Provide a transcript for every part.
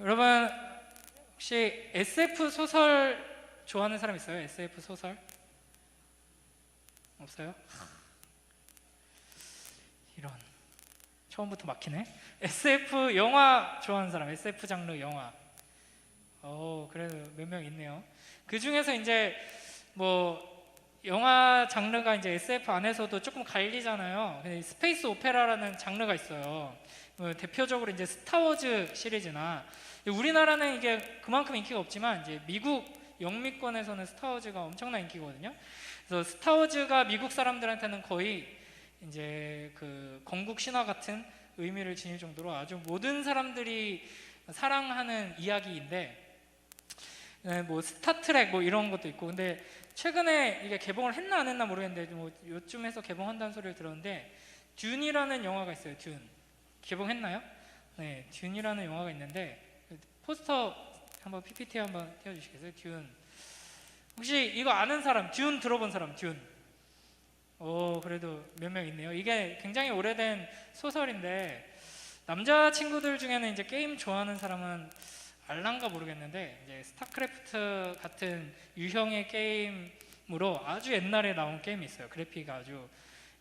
여러분 혹시 SF 소설 좋아하는 사람 있어요? SF 소설? 없어요? 이런, 처음부터 막히네. SF 영화 좋아하는 사람, SF 장르 영화. 그래도 몇 명 있네요. 그 중에서 이제 뭐 영화 장르가 이제 SF 안에서도 조금 갈리잖아요. 근데 스페이스 오페라라는 장르가 있어요. 대표적으로 이제 스타워즈 시리즈나, 우리나라는 이게 그만큼 인기가 없지만 이제 미국 영미권에서는 스타워즈가 엄청난 인기거든요. 그래서 스타워즈가 미국 사람들한테는 거의 이제 그 건국 신화 같은 의미를 지닐 정도로 아주 모든 사람들이 사랑하는 이야기인데, 뭐 스타트랙 뭐 이런 것도 있고. 근데 최근에 이게 개봉을 했나 안 했나 모르겠는데 뭐 요쯤에서 개봉한다는 소리를 들었는데, 듄이라는 영화가 있어요. 듄 개봉했나요? 네, 듄이라는 영화가 있는데, 포스터 한번 PPT 한번 띄워주시겠어요? 듄 혹시 이거 아는 사람, 듄 들어본 사람? 듄 그래도 몇 명 있네요. 이게 굉장히 오래된 소설인데, 남자친구들 중에는 이제 게임 좋아하는 사람은 알란가 모르겠는데, 이제 스타크래프트 같은 유형의 게임으로 아주 옛날에 나온 게임이 있어요. 그래픽이 아주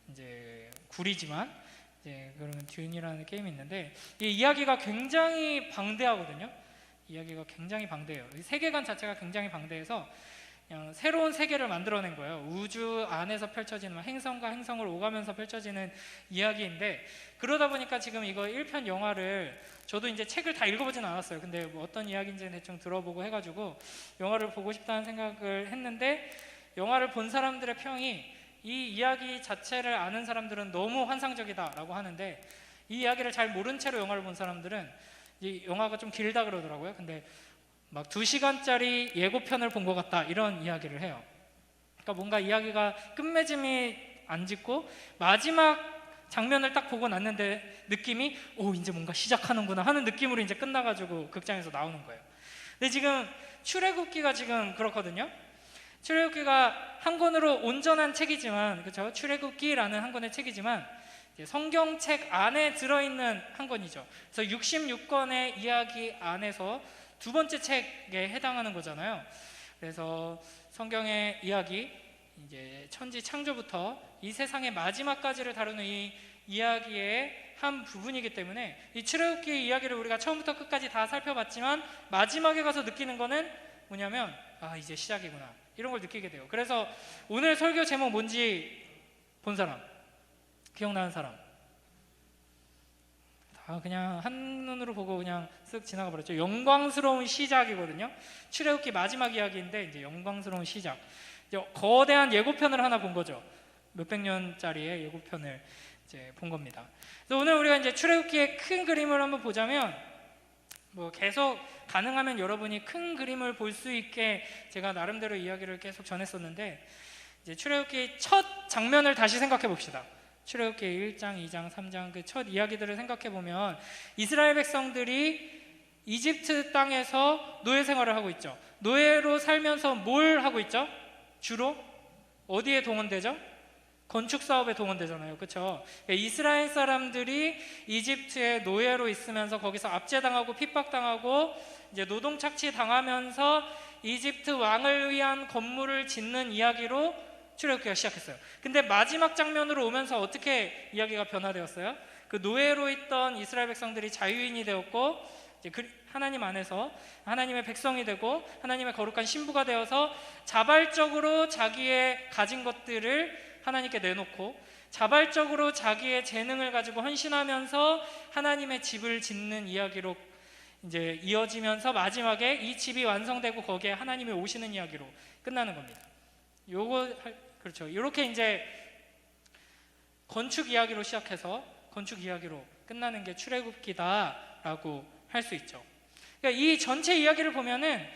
이제 구리지만 이제 그러면 듄이라는 게임이 있는데, 이 이야기가 굉장히 방대하거든요. 이야기가 굉장히 방대해요. 세계관 자체가 굉장히 방대해서 그냥 새로운 세계를 만들어낸 거예요. 우주 안에서 펼쳐지는, 행성과 행성을 오가면서 펼쳐지는 이야기인데, 그러다 보니까 지금 이거 1편 영화를, 저도 이제 책을 다 읽어보진 않았어요. 근데 뭐 어떤 이야기인지 대충 들어보고 해가지고 영화를 보고 싶다는 생각을 했는데, 영화를 본 사람들의 평이 이 이야기 자체를 아는 사람들은 너무 환상적이다라고 하는데, 이 이야기를 잘 모른 채로 영화를 본 사람들은 이 영화가 좀 길다 그러더라고요. 근데 막 2시간짜리 예고편을 본 것 같다, 이런 이야기를 해요. 그러니까 뭔가 이야기가 끝맺음이 안 짙고 마지막 장면을 딱 보고 났는데 느낌이 이제 뭔가 시작하는구나 하는 느낌으로 이제 끝나가지고 극장에서 나오는 거예요. 근데 지금 출애굽기가 지금 그렇거든요. 출애굽기가 한 권으로 온전한 책이지만, 그렇죠? 출애굽기라는 한 권의 책이지만 성경책 안에 들어있는 한 권이죠. 그래서 66권의 이야기 안에서 두 번째 책에 해당하는 거잖아요. 그래서 성경의 이야기, 이제 천지 창조부터 이 세상의 마지막까지를 다루는 이 이야기의 한 부분이기 때문에, 이 출애굽기 이야기를 우리가 처음부터 끝까지 다 살펴봤지만 마지막에 가서 느끼는 거는 뭐냐면, 이제 시작이구나, 이런 걸 느끼게 돼요. 그래서 오늘 설교 제목 뭔지 본 사람, 기억나는 사람? 그냥 한눈으로 보고 그냥 쓱 지나가 버렸죠. 영광스러운 시작이거든요. 출애굽기 마지막 이야기인데 이제 영광스러운 시작, 이제 거대한 예고편을 하나 본 거죠. 몇백 년짜리의 예고편을 이제 본 겁니다. 그래서 오늘 우리가 이제 출애굽기의 큰 그림을 한번 보자면, 뭐 계속 가능하면 여러분이 큰 그림을 볼 수 있게 제가 나름대로 이야기를 계속 전했었는데, 이제 출애굽기 첫 장면을 다시 생각해 봅시다. 출애굽기 1장, 2장, 3장 그 첫 이야기들을 생각해 보면, 이스라엘 백성들이 이집트 땅에서 노예 생활을 하고 있죠. 노예로 살면서 뭘 하고 있죠? 주로 어디에 동원되죠? 건축 사업에 동원되잖아요. 그렇죠? 이스라엘 사람들이 이집트에 노예로 있으면서 거기서 압제당하고 핍박당하고 이제 노동 착취 당하면서 이집트 왕을 위한 건물을 짓는 이야기로 출애굽기가 시작했어요. 근데 마지막 장면으로 오면서 어떻게 이야기가 변화되었어요? 그 노예로 있던 이스라엘 백성들이 자유인이 되었고, 이제 하나님 안에서 하나님의 백성이 되고 하나님의 거룩한 신부가 되어서 자발적으로 자기의 가진 것들을 하나님께 내놓고 자발적으로 자기의 재능을 가지고 헌신하면서 하나님의 집을 짓는 이야기로 이제 이어지면서 마지막에 이 집이 완성되고 거기에 하나님이 오시는 이야기로 끝나는 겁니다. 그렇죠. 이렇게 이제 건축 이야기로 시작해서 건축 이야기로 끝나는 게 출애굽기다라고 할 수 있죠. 그러니까 이 전체 이야기를 보면은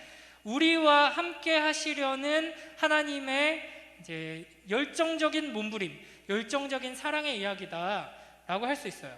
우리와 함께 하시려는 하나님의 이제 열정적인 몸부림, 열정적인 사랑의 이야기다라고 할 수 있어요.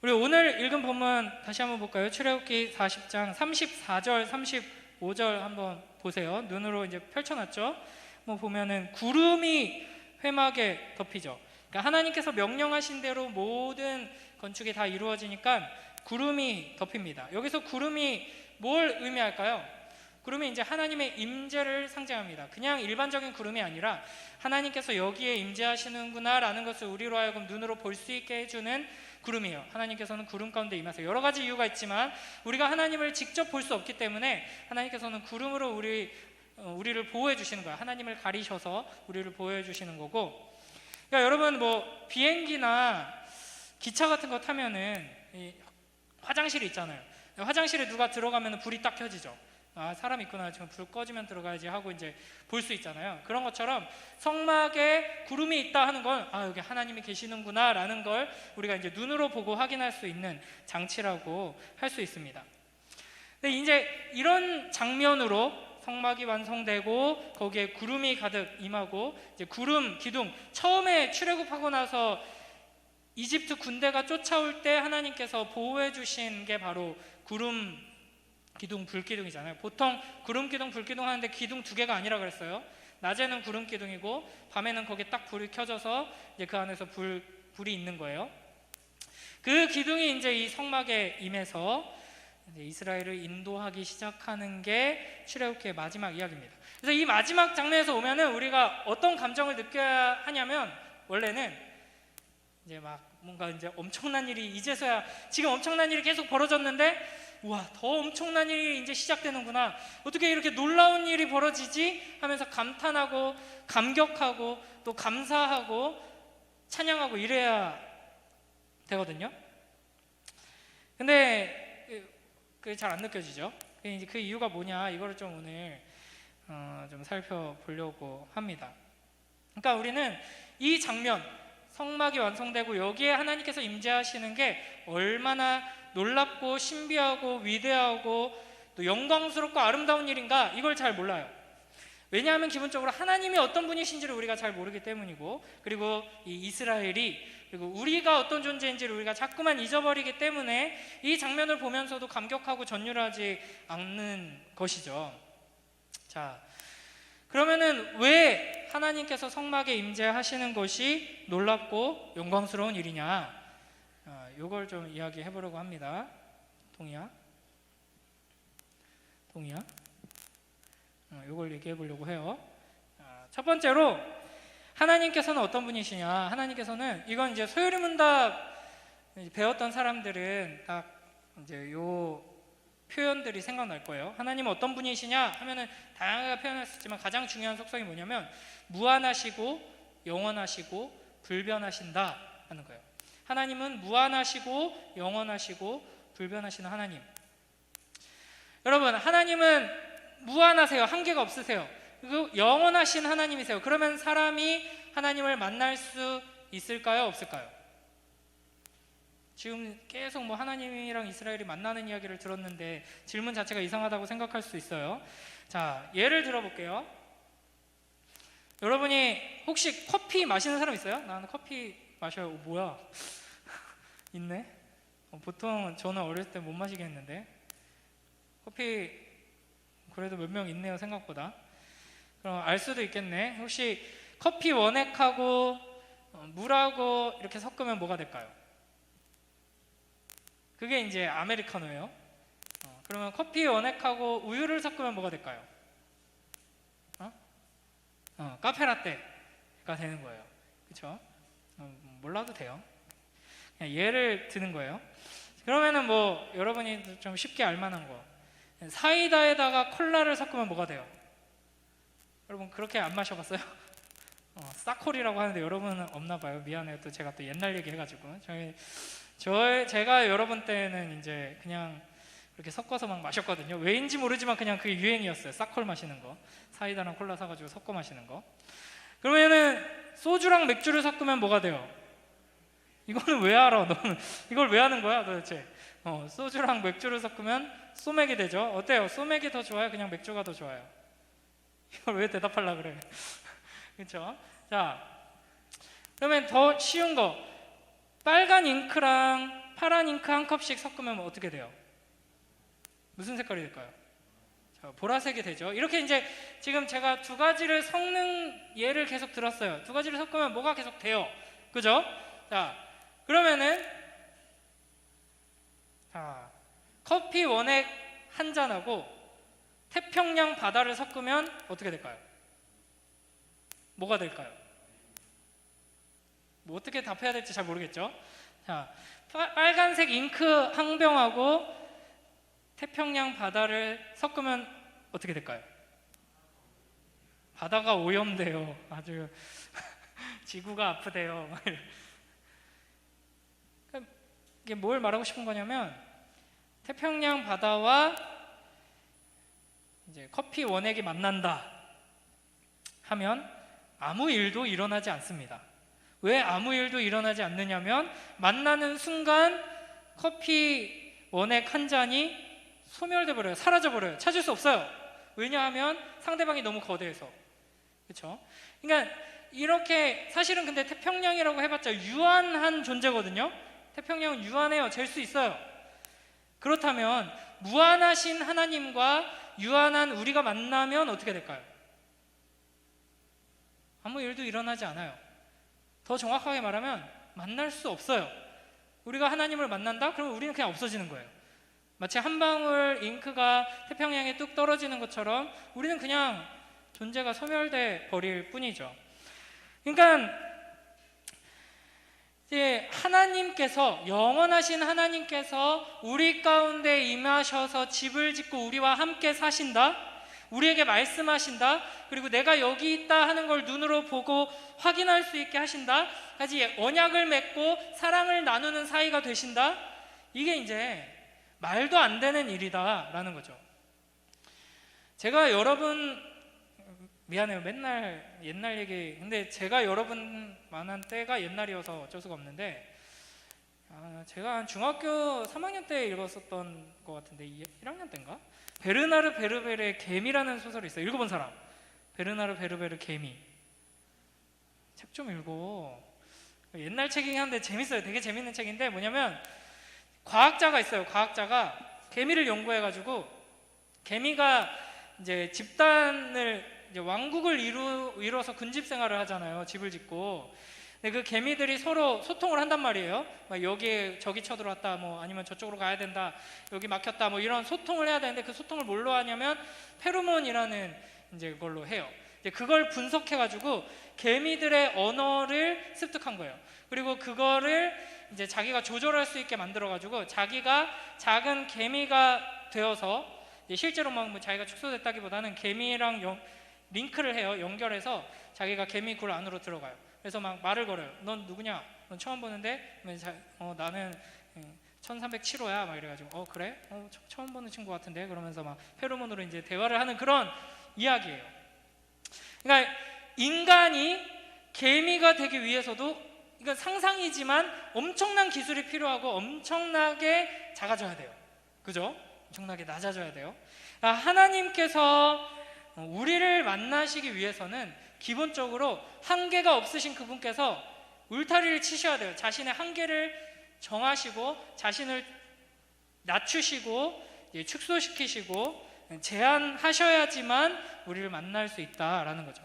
우리 오늘 읽은 본문 다시 한번 볼까요? 출애굽기 40장 34절, 35절 한번 보세요. 눈으로 이제 펼쳐놨죠. 뭐 보면은 구름이 회막에 덮이죠. 그러니까 하나님께서 명령하신 대로 모든 건축이 다 이루어지니까 구름이 덮입니다. 여기서 구름이 뭘 의미할까요? 구름이 이제 하나님의 임재를 상징합니다. 그냥 일반적인 구름이 아니라 하나님께서 여기에 임재하시는구나 라는 것을 우리로 하여금 눈으로 볼 수 있게 해주는 구름이에요. 하나님께서는 구름 가운데 임하세요. 여러 가지 이유가 있지만 우리가 하나님을 직접 볼 수 없기 때문에 하나님께서는 구름으로 우리를 보호해 주시는 거예요. 하나님을 가리셔서 우리를 보호해 주시는 거고, 그러니까 여러분 뭐 비행기나 기차 같은 거 타면은 이 화장실이 있잖아요. 화장실에 누가 들어가면 불이 딱 켜지죠. 아, 사람 있구나, 지금 불 꺼지면 들어가야지 하고 이제 볼 수 있잖아요. 그런 것처럼 성막에 구름이 있다 하는 건 아, 여기 하나님이 계시는구나 라는 걸 우리가 이제 눈으로 보고 확인할 수 있는 장치라고 할 수 있습니다. 근데 이제 이런 장면으로 성막이 완성되고 거기에 구름이 가득 임하고, 이제 구름 기둥, 처음에 출애굽하고 나서 이집트 군대가 쫓아올 때 하나님께서 보호해 주신 게 바로 구름 기둥, 불기둥이잖아요. 보통 구름 기둥, 불기둥 하는데 기둥 두 개가 아니라 그랬어요. 낮에는 구름 기둥이고 밤에는 거기에 딱 불이 켜져서 이제 그 안에서 불이 있는 거예요. 그 기둥이 이제 이 성막에 임해서 이제 이스라엘을 인도하기 시작하는 게 출애굽기의 마지막 이야기입니다. 그래서 이 마지막 장면에서 보면은 우리가 어떤 감정을 느껴야 하냐면, 원래는 이제 막 뭔가 이제 엄청난 일이 이제서야, 지금 엄청난 일이 계속 벌어졌는데 우와, 더 엄청난 일이 이제 시작되는구나, 어떻게 이렇게 놀라운 일이 벌어지지 하면서 감탄하고 감격하고 또 감사하고 찬양하고 이래야 되거든요. 근데 그게 잘 안 느껴지죠. 이제 그 이유가 뭐냐, 이거를 좀 오늘 좀 살펴보려고 합니다. 그러니까 우리는 이 장면, 성막이 완성되고 여기에 하나님께서 임재하시는 게 얼마나 놀랍고 신비하고 위대하고 또 영광스럽고 아름다운 일인가, 이걸 잘 몰라요. 왜냐하면 기본적으로 하나님이 어떤 분이신지를 우리가 잘 모르기 때문이고, 그리고 이 이스라엘이, 그리고 우리가 어떤 존재인지를 우리가 자꾸만 잊어버리기 때문에 이 장면을 보면서도 감격하고 전율하지 않는 것이죠. 자, 그러면은 왜 하나님께서 성막에 임재하시는 것이 놀랍고 영광스러운 일이냐, 이걸 좀 이야기해 보려고 합니다. 동이야? 이걸 얘기해 보려고 해요. 첫 번째로 하나님께서는 어떤 분이시냐, 하나님께서는, 이건 이제 소요리문답 배웠던 사람들은 딱 이제 요 표현들이 생각날 거예요. 하나님은 어떤 분이시냐 하면은 다양하게 표현할 수 있지만 가장 중요한 속성이 뭐냐면 무한하시고 영원하시고 불변하신다 하는 거예요. 하나님은 무한하시고 영원하시고 불변하시는 하나님. 여러분, 하나님은 무한하세요. 한계가 없으세요. 그리고 영원하신 하나님이세요. 그러면 사람이 하나님을 만날 수 있을까요? 없을까요? 지금 계속 뭐 하나님이랑 이스라엘이 만나는 이야기를 들었는데 질문 자체가 이상하다고 생각할 수 있어요. 자, 예를 들어볼게요. 여러분이 혹시 커피 마시는 사람 있어요? 나는 커피 마셔요. 뭐야? 있네? 보통 저는 어렸을 때 못 마시겠는데 커피 그래도 몇 명 있네요, 생각보다. 그럼 알 수도 있겠네. 혹시 커피 원액하고 물하고 이렇게 섞으면 뭐가 될까요? 그게 이제 아메리카노예요. 그러면 커피 원액하고 우유를 섞으면 뭐가 될까요? 카페라떼가 되는 거예요. 그렇죠? 몰라도 돼요. 그냥 예를 드는 거예요. 그러면은 뭐 여러분이 좀 쉽게 알만한 거, 사이다에다가 콜라를 섞으면 뭐가 돼요? 여러분 그렇게 안 마셔봤어요? 싸콜이라고 하는데 여러분은 없나 봐요. 미안해요. 또 제가 또 옛날 얘기 해가지고 제가 여러분 때는 이제 그냥 그렇게 섞어서 막 마셨거든요. 왜인지 모르지만 그냥 그게 유행이었어요. 싸콜 마시는 거, 사이다랑 콜라 사가지고 섞어 마시는 거. 그러면은 소주랑 맥주를 섞으면 뭐가 돼요? 이거는 왜 알아? 너는 이걸 왜 하는 거야 도대체? 소주랑 맥주를 섞으면 소맥이 되죠. 어때요? 소맥이 더 좋아요? 그냥 맥주가 더 좋아요? 이걸 왜 대답하려고 그래? 그렇죠? 자, 그러면 더 쉬운 거, 빨간 잉크랑 파란 잉크 한 컵씩 섞으면 어떻게 돼요? 무슨 색깔이 될까요? 자, 보라색이 되죠. 이렇게 이제 지금 제가 두 가지를 섞는 예를 계속 들었어요. 두 가지를 섞으면 뭐가 계속 돼요? 그죠? 자, 그러면은 자, 커피 원액 한 잔하고 태평양 바다를 섞으면 어떻게 될까요? 뭐가 될까요? 뭐 어떻게 답해야 될지 잘 모르겠죠? 자, 빨간색 잉크 한 병하고 태평양 바다를 섞으면 어떻게 될까요? 바다가 오염돼요. 아주 지구가 아프대요. 이게 뭘 말하고 싶은 거냐면 태평양 바다와 이제 커피 원액이 만난다 하면 아무 일도 일어나지 않습니다. 왜 아무 일도 일어나지 않느냐면 만나는 순간 커피 원액 한 잔이 소멸돼 버려요. 사라져 버려요. 찾을 수 없어요. 왜냐하면 상대방이 너무 거대해서. 그렇죠? 그러니까 이렇게 사실은 근데 태평양이라고 해봤자 유한한 존재거든요. 태평양은 유한해요. 잴 수 있어요. 그렇다면 무한하신 하나님과 유한한 우리가 만나면 어떻게 될까요? 아무 일도 일어나지 않아요. 더 정확하게 말하면 만날 수 없어요. 우리가 하나님을 만난다? 그러면 우리는 그냥 없어지는 거예요. 마치 한 방울 잉크가 태평양에 뚝 떨어지는 것처럼 우리는 그냥 존재가 소멸돼 버릴 뿐이죠. 그러니까 이제 하나님께서, 영원하신 하나님께서 우리 가운데 임하셔서 집을 짓고 우리와 함께 사신다, 우리에게 말씀하신다, 그리고 내가 여기 있다 하는 걸 눈으로 보고 확인할 수 있게 하신다, 까지 언약을 맺고 사랑을 나누는 사이가 되신다. 이게 이제 말도 안 되는 일이다 라는 거죠. 제가 여러분, 미안해요, 맨날 옛날 얘기, 근데 제가 여러분 만난 때가 옛날이어서 어쩔 수가 없는데, 제가 한 중학교 3학년 때 읽었었던 것 같은데 1학년 때인가? 베르나르 베르베르의 개미라는 소설이 있어요. 읽어본 사람? 베르나르 베르베르 개미. 책 좀 읽어. 옛날 책이긴 한데 재밌어요. 되게 재밌는 책인데 뭐냐면 과학자가 있어요. 과학자가 개미를 연구해가지고 개미가 이제 집단을, 이제 왕국을 이루어서 군집 생활을 하잖아요. 집을 짓고. 근데 그 개미들이 서로 소통을 한단 말이에요. 막 여기 저기 쳐들어왔다, 뭐 아니면 저쪽으로 가야 된다, 여기 막혔다, 뭐 이런 소통을 해야 되는데 그 소통을 뭘로 하냐면 페로몬이라는 이제 그걸로 해요. 이제 그걸 분석해가지고 개미들의 언어를 습득한 거예요. 그리고 그거를 이제 자기가 조절할 수 있게 만들어가지고 자기가 작은 개미가 되어서 이제 실제로 막 자기가 축소됐다기보다는 개미랑 링크를 해요. 연결해서 자기가 개미 굴 안으로 들어가요. 그래서 막 말을 걸어요. 넌 누구냐? 넌 처음 보는데? 나는 1307호야. 막 이래가지고 그래? 처음 보는 친구 같은데? 그러면서 막 페로몬으로 이제 대화를 하는 그런 이야기예요. 그러니까 인간이 개미가 되기 위해서도, 이건 상상이지만 엄청난 기술이 필요하고 엄청나게 작아져야 돼요. 그죠? 엄청나게 낮아져야 돼요. 그러니까 하나님께서 우리를 만나시기 위해서는 기본적으로 한계가 없으신 그분께서 울타리를 치셔야 돼요. 자신의 한계를 정하시고 자신을 낮추시고 축소시키시고 제한하셔야지만 우리를 만날 수 있다라는 거죠.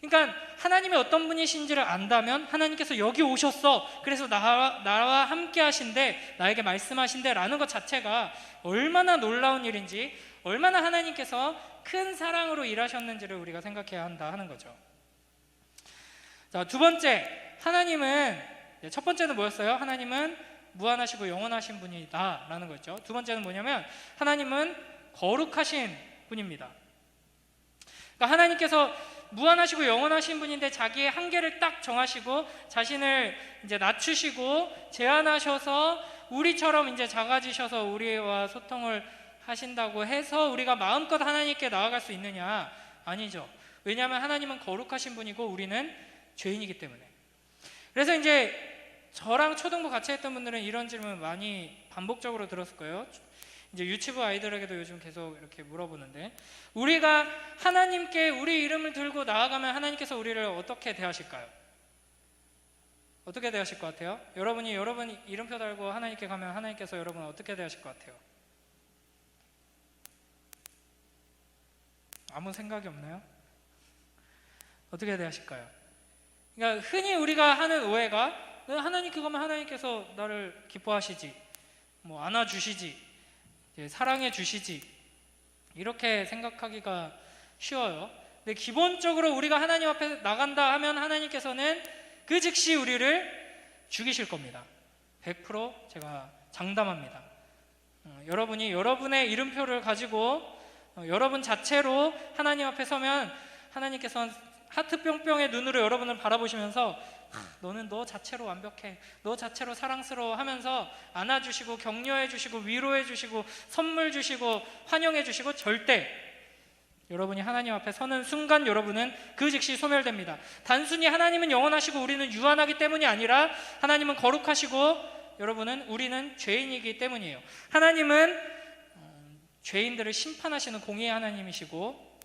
그러니까 하나님이 어떤 분이신지를 안다면 하나님께서 여기 오셨어, 그래서 나와 함께 하신대, 나에게 말씀하신대 라는 것 자체가 얼마나 놀라운 일인지, 얼마나 하나님께서 큰 사랑으로 일하셨는지를 우리가 생각해야 한다 하는 거죠. 자, 두 번째, 하나님은, 첫 번째는 뭐였어요? 하나님은 무한하시고 영원하신 분이다 라는 거죠. 두 번째는 뭐냐면 하나님은 거룩하신 분입니다. 그러니까 하나님께서 무한하시고 영원하신 분인데 자기의 한계를 딱 정하시고 자신을 이제 낮추시고 제한하셔서 우리처럼 이제 작아지셔서 우리와 소통을 하신다고 해서 우리가 마음껏 하나님께 나아갈 수 있느냐? 아니죠. 왜냐하면 하나님은 거룩하신 분이고 우리는 죄인이기 때문에. 그래서 이제 저랑 초등부 같이 했던 분들은 이런 질문 많이 반복적으로 들었을 거예요. 이제 유치부 아이들에게도 요즘 계속 이렇게 물어보는데, 우리가 하나님께 우리 이름을 들고 나아가면 하나님께서 우리를 어떻게 대하실까요? 어떻게 대하실 것 같아요? 여러분 이름표 달고 하나님께 가면 하나님께서 여러분을 어떻게 대하실 것 같아요? 아무 생각이 없나요? 어떻게 대하실까요? 그러니까 흔히 우리가 하는 오해가, 하나님 그거면 하나님께서 나를 기뻐하시지, 뭐 안아주시지, 사랑해 주시지, 이렇게 생각하기가 쉬워요. 근데 기본적으로 우리가 하나님 앞에 나간다 하면 하나님께서는 그 즉시 우리를 죽이실 겁니다. 100% 제가 장담합니다. 여러분이 여러분의 이름표를 가지고 여러분 자체로 하나님 앞에 서면 하나님께서는 하트 뿅뿅의 눈으로 여러분을 바라보시면서 너는 너 자체로 완벽해, 너 자체로 사랑스러워 하면서 안아주시고 격려해 주시고 위로해 주시고 선물 주시고 환영해 주시고, 절대 여러분이 하나님 앞에 서는 순간 여러분은 그 즉시 소멸됩니다. 단순히 하나님은 영원하시고 우리는 유한하기 때문이 아니라 하나님은 거룩하시고 우리는 죄인이기 때문이에요. 하나님은 죄인들을 심판하시는 공의의 하나님이시고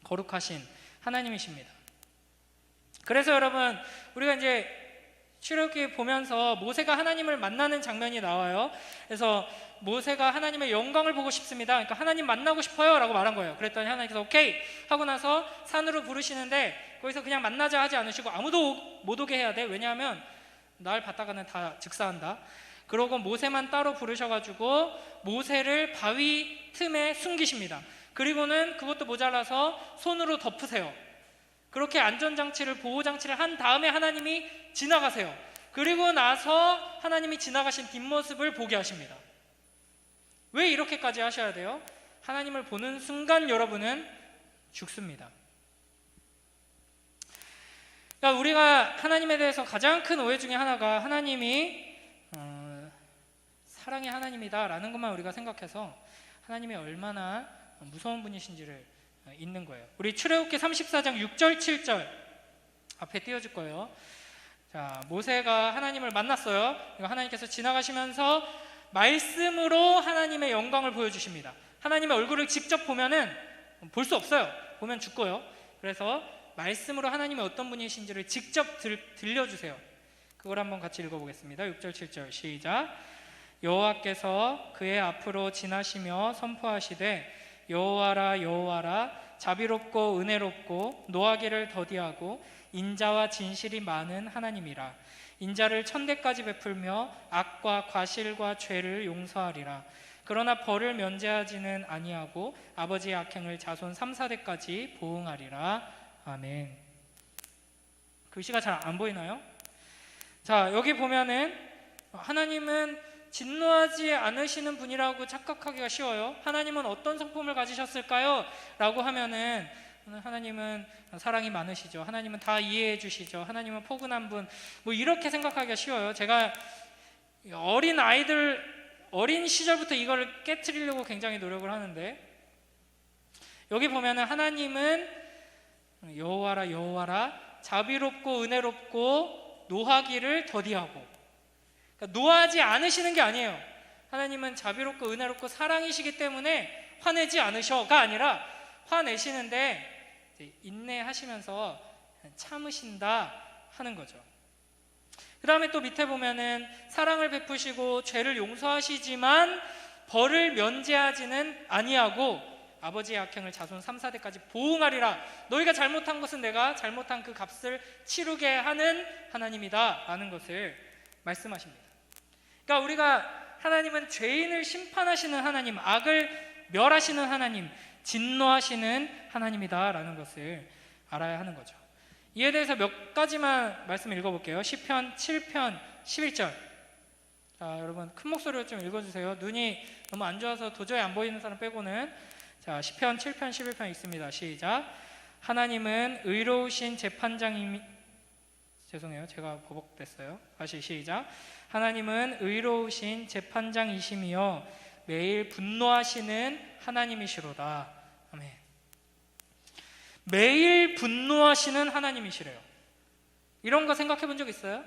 거룩하신 하나님이십니다. 그래서 여러분, 우리가 이제 출애굽기 보면서 모세가 하나님을 만나는 장면이 나와요. 그래서 모세가 하나님의 영광을 보고 싶습니다. 그러니까 하나님 만나고 싶어요 라고 말한 거예요. 그랬더니 하나님께서 오케이 하고 나서 산으로 부르시는데 거기서 그냥 만나자 하지 않으시고 아무도 못 오게 해야 돼. 왜냐하면 날 받다가는 다 즉사한다. 그러고 모세만 따로 부르셔가지고 모세를 바위 틈에 숨기십니다. 그리고는 그것도 모자라서 손으로 덮으세요. 그렇게 안전장치를, 보호장치를 한 다음에 하나님이 지나가세요. 그리고 나서 하나님이 지나가신 뒷모습을 보게 하십니다. 왜 이렇게까지 하셔야 돼요? 하나님을 보는 순간 여러분은 죽습니다. 그러니까 우리가 하나님에 대해서 가장 큰 오해 중에 하나가 하나님이 사랑의 하나님이다 라는 것만 우리가 생각해서 하나님이 얼마나 무서운 분이신지를 잊는 거예요. 우리 출애굽기 34장 6절 7절 앞에 띄워줄 거예요. 자, 모세가 하나님을 만났어요. 하나님께서 지나가시면서 말씀으로 하나님의 영광을 보여주십니다. 하나님의 얼굴을 직접 보면은 볼 수 없어요. 보면 죽고요. 그래서 말씀으로 하나님이 어떤 분이신지를 직접 들려주세요. 그걸 한번 같이 읽어보겠습니다. 6절 7절 시작. 여호와께서 그의 앞으로 지나시며 선포하시되 여호와라 여호와라 자비롭고 은혜롭고 노하기를 더디하고 인자와 진실이 많은 하나님이라. 인자를 천대까지 베풀며 악과 과실과 죄를 용서하리라. 그러나 벌을 면제하지는 아니하고 아버지의 악행을 자손 3, 4대까지 보응하리라. 아멘. 글씨가 잘 안 보이나요? 자, 여기 보면은 하나님은 진노하지 않으시는 분이라고 착각하기가 쉬워요. 하나님은 어떤 성품을 가지셨을까요? 라고 하면은 하나님은 사랑이 많으시죠. 하나님은 다 이해해 주시죠. 하나님은 포근한 분, 뭐 이렇게 생각하기가 쉬워요. 제가 어린 시절부터 이걸 깨트리려고 굉장히 노력을 하는데, 여기 보면은 하나님은 여호와라 여호와라 자비롭고 은혜롭고 노하기를 더디하고, 그러니까 노하지 않으시는 게 아니에요. 하나님은 자비롭고 은혜롭고 사랑이시기 때문에 화내지 않으셔가 아니라 화내시는데 인내하시면서 참으신다 하는 거죠. 그 다음에 또 밑에 보면은 사랑을 베푸시고 죄를 용서하시지만 벌을 면제하지는 아니하고 아버지의 악행을 자손 3, 4대까지 보응하리라. 너희가 잘못한 것은 내가 잘못한 그 값을 치르게 하는 하나님이다 라는 것을 말씀하십니다. 그러니까 우리가 하나님은 죄인을 심판하시는 하나님, 악을 멸하시는 하나님, 진노하시는 하나님이다 라는 것을 알아야 하는 거죠. 이에 대해서 몇 가지만 말씀 읽어볼게요. 시편 7편 11절. 자, 여러분 큰 목소리로 좀 읽어주세요. 눈이 너무 안 좋아서 도저히 안 보이는 사람 빼고는. 자, 시편 7편 11편 있습니다. 시작. 하나님은 의로우신 재판장이미, 죄송해요, 제가 버벅댔어요. 다시 시작. 하나님은 의로우신 재판장이시며 매일 분노하시는 하나님이시로다. 아멘. 매일 분노하시는 하나님이시래요. 이런 거 생각해 본 적 있어요?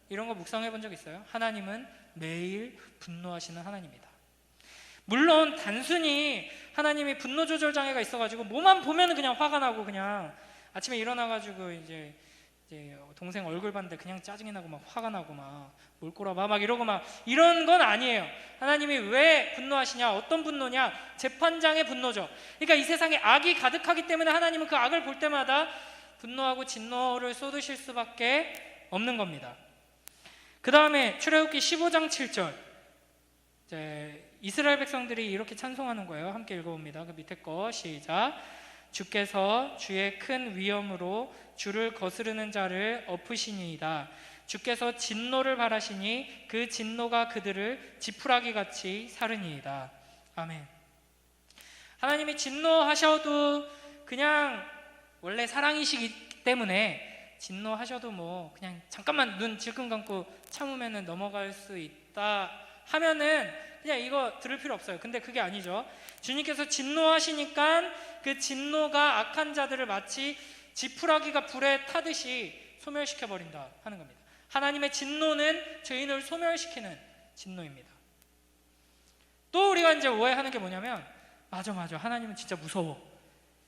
이런 거 묵상해 본 적 있어요? 하나님은 매일 분노하시는 하나님이다. 물론 단순히 하나님이 분노 조절 장애가 있어가지고 뭐만 보면 그냥 화가 나고 그냥 아침에 일어나가지고 이제 동생 얼굴 봤는데 그냥 짜증이 나고 막 화가 나고 막 뭘 꼬라봐 막 이러고 막 이런 건 아니에요. 하나님이 왜 분노하시냐? 어떤 분노냐? 재판장의 분노죠. 그러니까 이 세상에 악이 가득하기 때문에 하나님은 그 악을 볼 때마다 분노하고 진노를 쏟으실 수밖에 없는 겁니다. 그 다음에 출애굽기 15장 7절. 이제 이스라엘 백성들이 이렇게 찬송하는 거예요. 함께 읽어봅니다. 그 밑에 거 시작. 주께서 주의 큰 위엄으로 주를 거스르는 자를 엎으시니이다. 주께서 진노를 바라시니 그 진노가 그들을 지푸라기 같이 사르니이다. 아멘. 하나님이 진노하셔도 그냥 원래 사랑이시기 때문에 진노하셔도 뭐 그냥 잠깐만 눈 질끈 감고 참으면 넘어갈 수 있다 하면은 그냥 이거 들을 필요 없어요. 근데 그게 아니죠. 주님께서 진노하시니까 그 진노가 악한 자들을 마치 지푸라기가 불에 타듯이 소멸시켜 버린다 하는 겁니다. 하나님의 진노는 죄인을 소멸시키는 진노입니다. 또 우리가 이제 오해하는 게 뭐냐면 맞아 하나님은 진짜 무서워.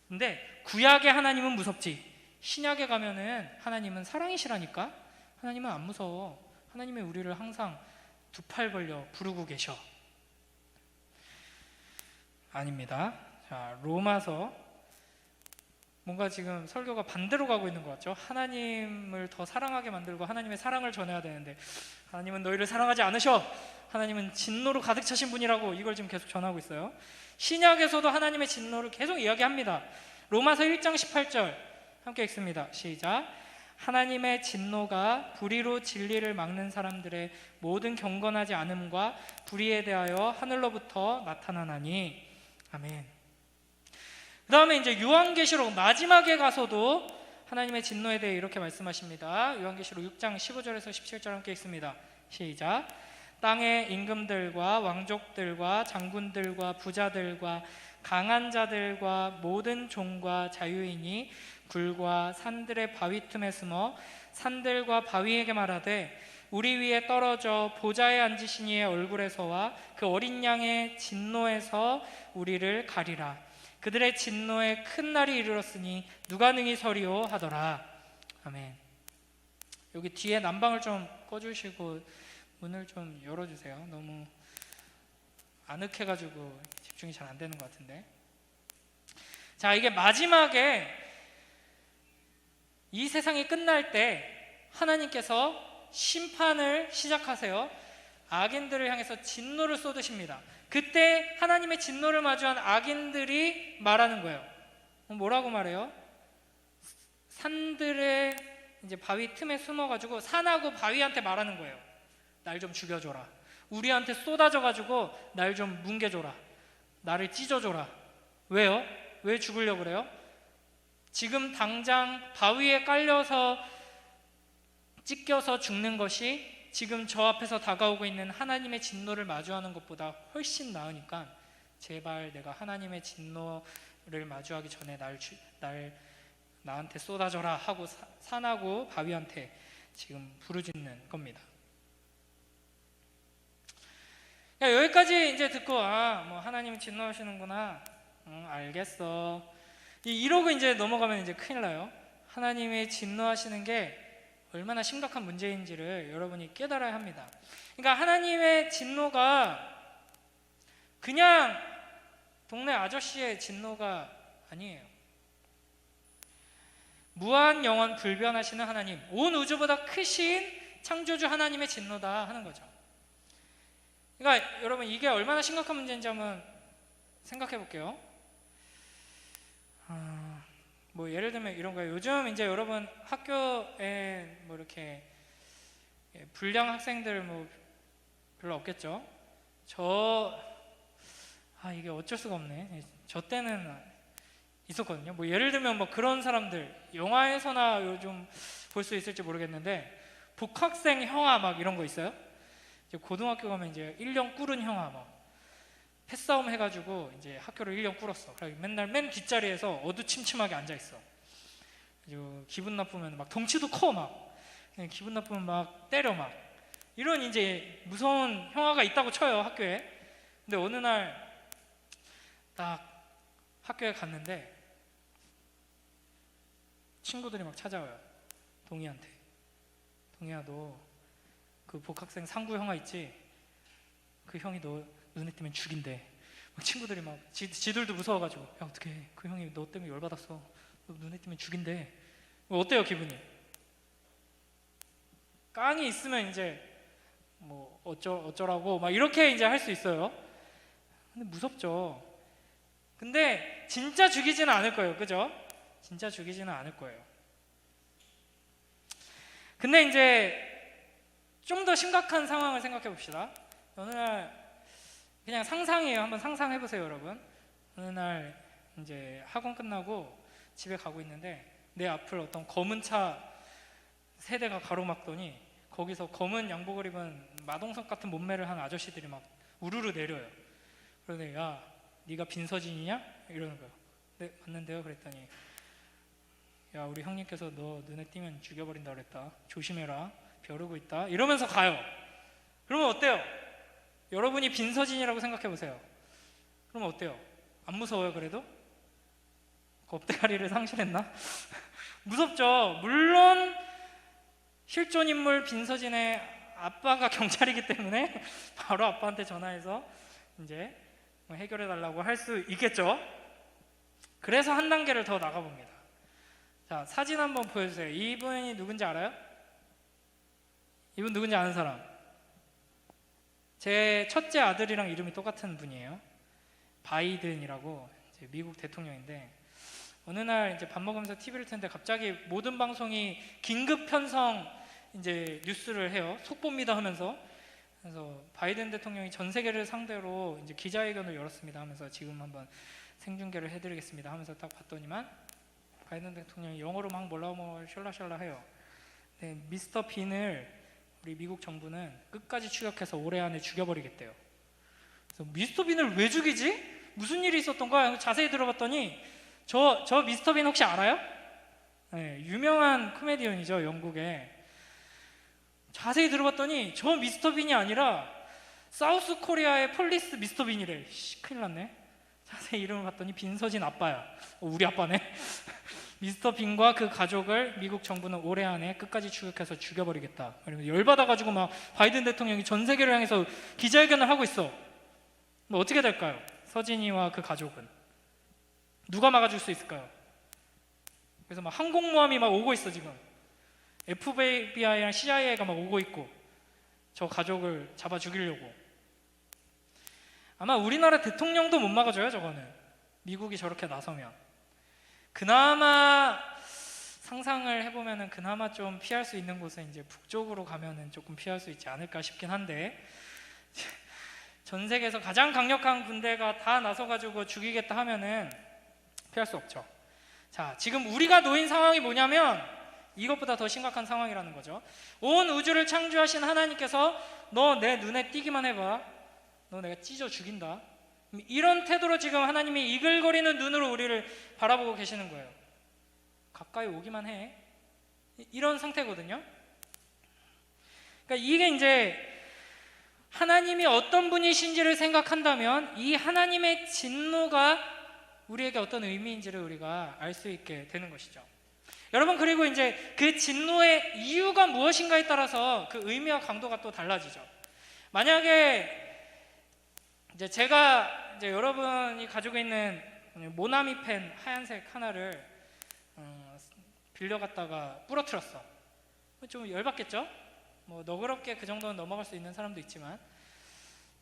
근데 구약의 하나님은 무섭지, 신약에 가면은 하나님은 사랑이시라니까 하나님은 안 무서워. 하나님은 우리를 항상 두 팔 벌려 부르고 계셔. 아닙니다. 자, 로마서 뭔가 지금 설교가 반대로 가고 있는 것 같죠? 하나님을 더 사랑하게 만들고 하나님의 사랑을 전해야 되는데 하나님은 너희를 사랑하지 않으셔. 하나님은 진노로 가득 차신 분이라고 이걸 지금 계속 전하고 있어요. 신약에서도 하나님의 진노를 계속 이야기합니다. 로마서 1장 18절 함께 읽습니다. 시작. 하나님의 진노가 불의로 진리를 막는 사람들의 모든 경건하지 않음과 불의에 대하여 하늘로부터 나타나나니. 아멘. 그 다음에 이제 요한계시록 마지막에 가서도 하나님의 진노에 대해 이렇게 말씀하십니다. 요한계시록 6장 15절에서 17절 함께 읽습니다. 시작. 땅의 임금들과 왕족들과 장군들과 부자들과 강한 자들과 모든 종과 자유인이 굴과 산들의 바위 틈에 숨어 산들과 바위에게 말하되 우리 위에 떨어져 보좌에 앉으신 이의 얼굴에서와 그 어린 양의 진노에서 우리를 가리라. 그들의 진노에 큰 날이 이르렀으니 누가 능히 서리오 하더라. 아멘. 여기 뒤에 난방을 좀 꺼주시고 문을 좀 열어주세요. 너무 아늑해가지고 집중이 잘 안 되는 것 같은데. 자, 이게 마지막에 이 세상이 끝날 때 하나님께서 심판을 시작하세요. 악인들을 향해서 진노를 쏟으십니다. 그때 하나님의 진노를 마주한 악인들이 말하는 거예요. 뭐라고 말해요? 산들의 이제 바위 틈에 숨어가지고 산하고 바위한테 말하는 거예요. 날 좀 죽여줘라. 우리한테 쏟아져가지고 날 좀 뭉개줘라. 나를 찢어줘라. 왜요? 왜 죽으려고 그래요? 지금 당장 바위에 깔려서 찢겨서 죽는 것이 지금 저 앞에서 다가오고 있는 하나님의 진노를 마주하는 것보다 훨씬 나으니까 제발 내가 하나님의 진노를 마주하기 전에 나한테 쏟아져라 하고 산하고 바위한테 지금 부르짖는 겁니다. 여기까지 이제 듣고 뭐 하나님 진노하시는구나. 알겠어. 이러고 이제 넘어가면 이제 큰일 나요. 하나님의 진노하시는 게 얼마나 심각한 문제인지를 여러분이 깨달아야 합니다. 그러니까 하나님의 진노가 그냥 동네 아저씨의 진노가 아니에요. 무한 영원 불변하시는 하나님, 온 우주보다 크신 창조주 하나님의 진노다 하는 거죠. 그러니까 여러분 이게 얼마나 심각한 문제인지 한번 생각해 볼게요. 뭐 예를 들면 이런 거예요. 요즘 이제 여러분 학교에 뭐 이렇게 불량 학생들 뭐 별로 없겠죠. 이게 어쩔 수가 없네. 저 때는 있었거든요. 뭐 예를 들면 뭐 그런 사람들 영화에서나 요즘 볼 수 있을지 모르겠는데 복학생 형아 막 이런 거 있어요. 이제 고등학교 가면 이제 1년 꿇은 형아 막 패싸움 해가지고 이제 학교를 1년 꿇었어. 그래서 맨날 맨 뒷자리에서 어두침침하게 앉아 있어. 그리고 기분 나쁘면 막 덩치도 커 막. 기분 나쁘면 막 때려 막. 이런 이제 무서운 형아가 있다고 쳐요 학교에. 근데 어느 날 딱 학교에 갔는데 친구들이 막 찾아와요. 동희한테. 동희야 너 그 복학생 상구 형아 있지? 그 형이 너 눈에 띄면 죽인대. 막 친구들이 막 지들도 무서워가지고 야 어떡해 그 형이 너 때문에 열받았어. 너 눈에 띄면 죽인대. 어때요 기분이? 깡이 있으면 이제 뭐 어쩌라고 막 이렇게 이제 할 수 있어요. 근데 무섭죠. 근데 진짜 죽이지는 않을 거예요. 그죠? 진짜 죽이지는 않을 거예요. 근데 이제 좀 더 심각한 상황을 생각해 봅시다. 어느 날 그냥 상상이에요. 한번 상상해 보세요, 여러분. 어느 날 이제 학원 끝나고 집에 가고 있는데 내 앞을 어떤 검은 차 세 대가 가로막더니 거기서 검은 양복을 입은 마동석 같은 몸매를 한 아저씨들이 막 우르르 내려요. 그러더니 야, 네가 빈서진이냐? 이러는 거예요. 네, 맞는데요. 그랬더니 야, 우리 형님께서 너 눈에 띄면 죽여버린다 그랬다. 조심해라. 벼르고 있다. 이러면서 가요. 그러면 어때요? 여러분이 빈서진이라고 생각해 보세요. 그러면 어때요? 안 무서워요, 그래도? 겁대가리를 상실했나? 무섭죠. 물론 실존 인물 빈서진의 아빠가 경찰이기 때문에 바로 아빠한테 전화해서 이제 해결해 달라고 할 수 있겠죠. 그래서 한 단계를 더 나가봅니다. 자, 사진 한번 보여주세요. 이분이 누군지 알아요? 이분 누군지 아는 사람? 제 첫째 아들이랑 이름이 똑같은 분이에요. 바이든이라고 이제 미국 대통령인데 어느 날 이제 밥 먹으면서 TV를 트는데 갑자기 모든 방송이 긴급 편성 이제 뉴스를 해요. 속보입니다 하면서. 그래서 바이든 대통령이 전 세계를 상대로 이제 기자회견을 열었습니다 하면서 지금 한번 생중계를 해드리겠습니다 하면서 딱 봤더니만 바이든 대통령이 영어로 막 몰라몰라 셜라셜라 해요. 네, 미스터 빈을 우리 미국 정부는 끝까지 추격해서 올해 안에 죽여버리겠대요. 그래서 미스터 빈을 왜 죽이지? 무슨 일이 있었던 거야? 자세히 들어봤더니 저 미스터 빈 혹시 알아요? 네, 유명한 코미디언이죠, 영국에. 자세히 들어봤더니 저 미스터 빈이 아니라 사우스 코리아의 폴리스 미스터 빈이래. 큰일 났네. 자세히 이름을 봤더니 빈서진 아빠야. 우리 아빠네. 미스터 빈과 그 가족을 미국 정부는 올해 안에 끝까지 추격해서 죽여버리겠다. 열받아가지고 막 바이든 대통령이 전 세계를 향해서 기자회견을 하고 있어. 뭐 어떻게 될까요? 서진이와 그 가족은 누가 막아줄 수 있을까요? 그래서 막 항공모함이 막 오고 있어. 지금 FBI랑 CIA가 막 오고 있고 저 가족을 잡아 죽이려고. 아마 우리나라 대통령도 못 막아줘요. 저거는 미국이 저렇게 나서면. 그나마 상상을 해보면은 그나마 좀 피할 수 있는 곳은 이제 북쪽으로 가면은 조금 피할 수 있지 않을까 싶긴 한데 전 세계에서 가장 강력한 군대가 다 나서가지고 죽이겠다 하면은 피할 수 없죠. 자, 지금 우리가 놓인 상황이 뭐냐면 이것보다 더 심각한 상황이라는 거죠. 온 우주를 창조하신 하나님께서 너 내 눈에 띄기만 해봐. 너 내가 찢어 죽인다. 이런 태도로 지금 하나님이 이글거리는 눈으로 우리를 바라보고 계시는 거예요. 가까이 오기만 해. 이런 상태거든요. 그러니까 이게 이제 하나님이 어떤 분이신지를 생각한다면 이 하나님의 진노가 우리에게 어떤 의미인지를 우리가 알 수 있게 되는 것이죠. 여러분, 그리고 이제 그 진노의 이유가 무엇인가에 따라서 그 의미와 강도가 또 달라지죠. 만약에 이제 제가 이제 여러분이 가지고 있는 모나미 펜 하얀색 하나를 빌려갔다가 부러뜨렸어. 좀 열받겠죠? 뭐 너그럽게 그 정도는 넘어갈 수 있는 사람도 있지만,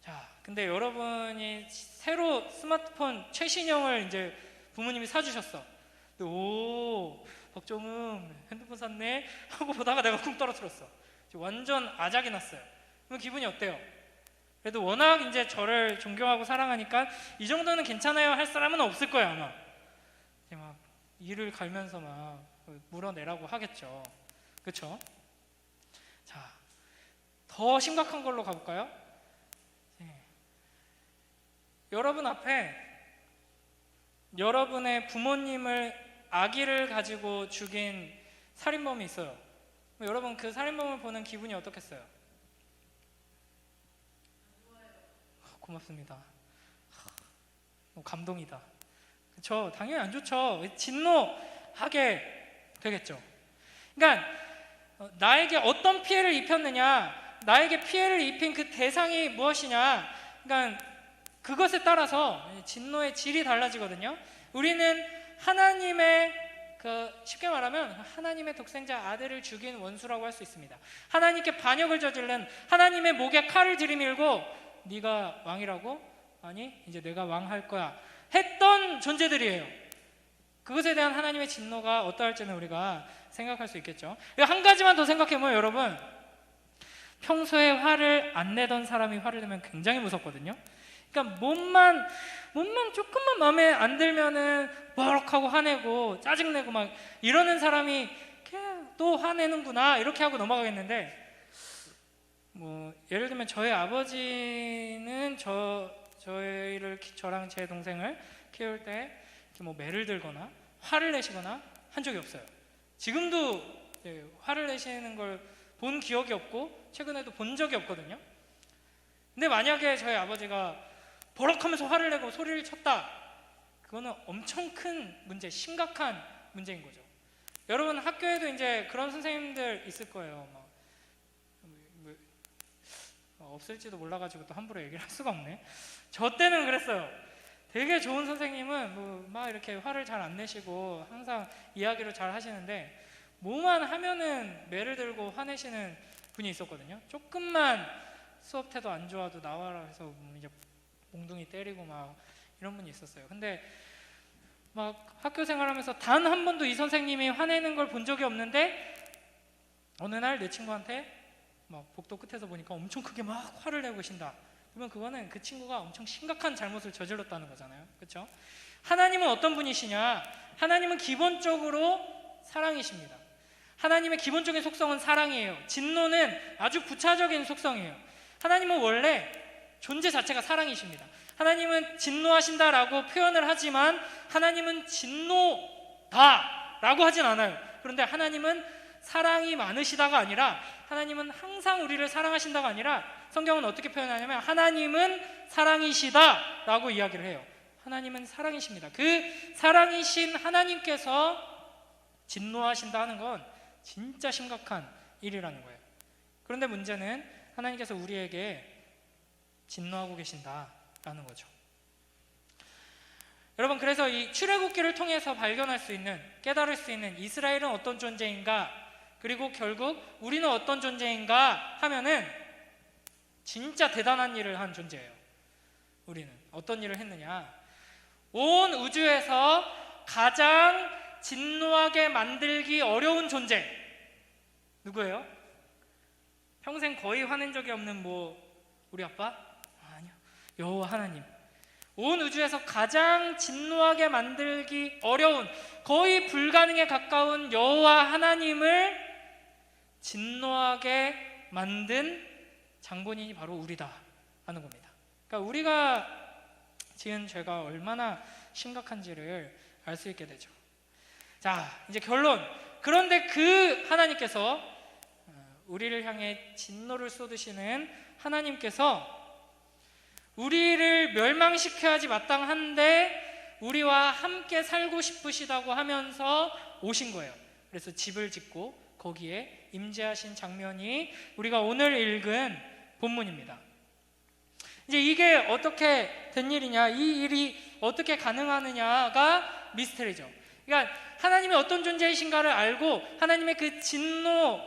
자, 근데 여러분이 새로 스마트폰 최신형을 이제 부모님이 사주셨어. 오, 박정음 핸드폰 샀네 하고 보다가 내가 쿵 떨어뜨렸어. 완전 아작이 났어요. 그럼 기분이 어때요? 그래도 워낙 이제 저를 존경하고 사랑하니까 이 정도는 괜찮아요 할 사람은 없을 거예요 아마. 이제 막 이를 갈면서 막 물어내라고 하겠죠. 그렇죠? 자, 더 심각한 걸로 가볼까요? 여러분 앞에 여러분의 부모님을 아기를 가지고 죽인 살인범이 있어요. 여러분 그 살인범을 보는 기분이 어떻겠어요? 고맙습니다. 감동이다. 그렇죠? 당연히 안 좋죠. 진노하게 되겠죠. 그러니까 나에게 어떤 피해를 입혔느냐, 나에게 피해를 입힌 그 대상이 무엇이냐, 그러니까 그것에 따라서 진노의 질이 달라지거든요. 우리는 하나님의 쉽게 말하면 하나님의 독생자 아들을 죽인 원수라고 할 수 있습니다. 하나님께 반역을 저지른, 하나님의 목에 칼을 들이밀고 네가 왕이라고? 아니, 이제 내가 왕할 거야 했던 존재들이에요. 그것에 대한 하나님의 진노가 어떠할지는 우리가 생각할 수 있겠죠. 한 가지만 더 생각해보면 여러분, 평소에 화를 안 내던 사람이 화를 내면 굉장히 무섭거든요. 그러니까 몸만 조금만 마음에 안 들면은 버럭하고 화내고 짜증내고 막 이러는 사람이 또 화내는구나 이렇게 하고 넘어가겠는데, 뭐 예를 들면 저희 아버지는 저랑 제 동생을 키울 때 뭐 매를 들거나 화를 내시거나 한 적이 없어요. 지금도 화를 내시는 걸 본 기억이 없고 최근에도 본 적이 없거든요. 근데 만약에 저희 아버지가 버럭하면서 화를 내고 소리를 쳤다, 그거는 엄청 큰 문제, 심각한 문제인 거죠. 여러분 학교에도 이제 그런 선생님들 있을 거예요. 없을지도 몰라가지고 또 함부로 얘기를 할 수가 없네. 저 때는 그랬어요. 되게 좋은 선생님은 막 이렇게 화를 잘 안 내시고 항상 이야기를 잘 하시는데, 뭐만 하면은 매를 들고 화내시는 분이 있었거든요. 조금만 수업 태도 안 좋아도 나와라 해서 이제 몽둥이 때리고 막 이런 분이 있었어요. 근데 막 학교 생활하면서 단 한 번도 이 선생님이 화내는 걸 본 적이 없는데, 어느 날 내 친구한테 막 복도 끝에서 보니까 엄청 크게 막 화를 내고 계신다. 그러면 그거는 그 친구가 엄청 심각한 잘못을 저질렀다는 거잖아요. 그렇죠? 하나님은 어떤 분이시냐? 하나님은 기본적으로 사랑이십니다. 하나님의 기본적인 속성은 사랑이에요. 진노는 아주 부차적인 속성이에요. 하나님은 원래 존재 자체가 사랑이십니다. 하나님은 진노하신다라고 표현을 하지만 하나님은 진노다라고 하진 않아요. 그런데 하나님은 사랑이 많으시다가 아니라, 하나님은 항상 우리를 사랑하신다가 아니라, 성경은 어떻게 표현하냐면 하나님은 사랑이시다라고 이야기를 해요. 하나님은 사랑이십니다. 그 사랑이신 하나님께서 진노하신다 하는 건 진짜 심각한 일이라는 거예요. 그런데 문제는 하나님께서 우리에게 진노하고 계신다라는 거죠. 여러분, 그래서 이 출애굽기를 통해서 발견할 수 있는, 깨달을 수 있는 이스라엘은 어떤 존재인가, 그리고 결국 우리는 어떤 존재인가 하면은 진짜 대단한 일을 한 존재예요. 우리는 어떤 일을 했느냐? 온 우주에서 가장 진노하게 만들기 어려운 존재 누구예요? 평생 거의 화낸 적이 없는 우리 아빠? 아니요, 여호와 하나님. 온 우주에서 가장 진노하게 만들기 어려운, 거의 불가능에 가까운 여호와 하나님을 진노하게 만든 장본인이 바로 우리다 하는 겁니다. 그러니까 우리가 지은 죄가 얼마나 심각한지를 알 수 있게 되죠. 자, 이제 결론. 그런데 그 하나님께서, 우리를 향해 진노를 쏟으시는 하나님께서 우리를 멸망시켜야 하지 마땅한데 우리와 함께 살고 싶으시다고 하면서 오신 거예요. 그래서 집을 짓고 거기에 임재하신 장면이 우리가 오늘 읽은 본문입니다. 이제 이게 어떻게 된 일이냐, 이 일이 어떻게 가능하느냐가 미스터리죠. 그러니까 하나님이 어떤 존재이신가를 알고 하나님의 그 진노의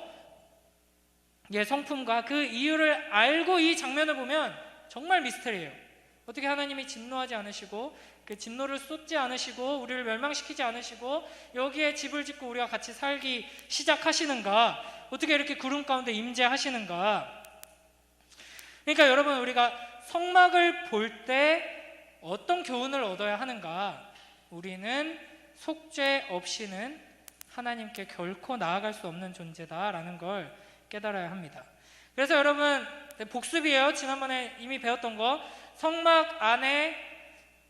성품과 그 이유를 알고 이 장면을 보면 정말 미스터리예요. 어떻게 하나님이 진노하지 않으시고 그 진노를 쏟지 않으시고 우리를 멸망시키지 않으시고 여기에 집을 짓고 우리가 같이 살기 시작하시는가? 어떻게 이렇게 구름 가운데 임재하시는가? 그러니까 여러분, 우리가 성막을 볼 때 어떤 교훈을 얻어야 하는가? 우리는 속죄 없이는 하나님께 결코 나아갈 수 없는 존재다라는 걸 깨달아야 합니다. 그래서 여러분, 복습이에요. 지난번에 이미 배웠던 거. 성막 안에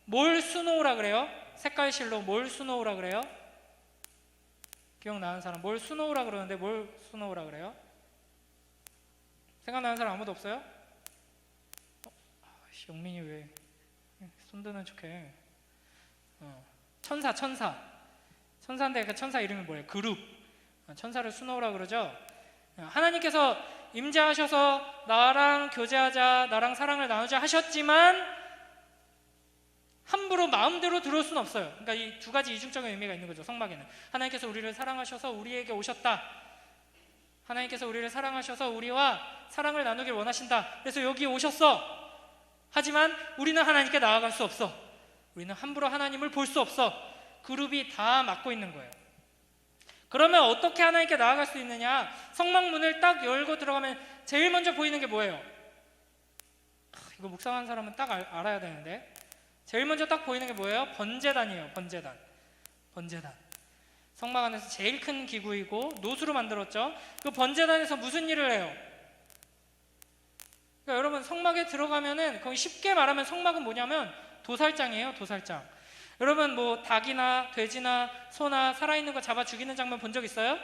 뭘 수놓으라 그래요? 색깔실로 뭘 수놓으라 그래요? 기억나는 사람? 뭘 수놓으라 그러는데 뭘 수놓으라 그래요? 생각나는 사람 아무도 없어요? 영민이 왜 손드는 척해? 천사인데 그 천사 이름이 뭐예요? 그룹. 천사를 수놓으라 그러죠. 하나님께서 임재하셔서 나랑 교제하자, 나랑 사랑을 나누자 하셨지만 함부로 마음대로 들어올 수는 없어요. 그러니까 이 두 가지 이중적인 의미가 있는 거죠. 성막에는 하나님께서 우리를 사랑하셔서 우리에게 오셨다. 하나님께서 우리를 사랑하셔서 우리와 사랑을 나누길 원하신다. 그래서 여기 오셨어. 하지만 우리는 하나님께 나아갈 수 없어. 우리는 함부로 하나님을 볼 수 없어. 그룹이 다 막고 있는 거예요. 그러면 어떻게 하나님께 나아갈 수 있느냐? 성막 문을 딱 열고 들어가면 제일 먼저 보이는 게 뭐예요? 이거 묵상하는 사람은 딱 알아야 되는데, 제일 먼저 딱 보이는 게 뭐예요? 번제단이에요. 번제단. 성막 안에서 제일 큰 기구이고 노수로 만들었죠. 그 번제단에서 무슨 일을 해요? 그러니까 여러분, 성막에 들어가면은 거의 쉽게 말하면 성막은 뭐냐면 도살장이에요. 도살장. 여러분 뭐 닭이나 돼지나 소나 살아있는 거 잡아 죽이는 장면 본 적 있어요?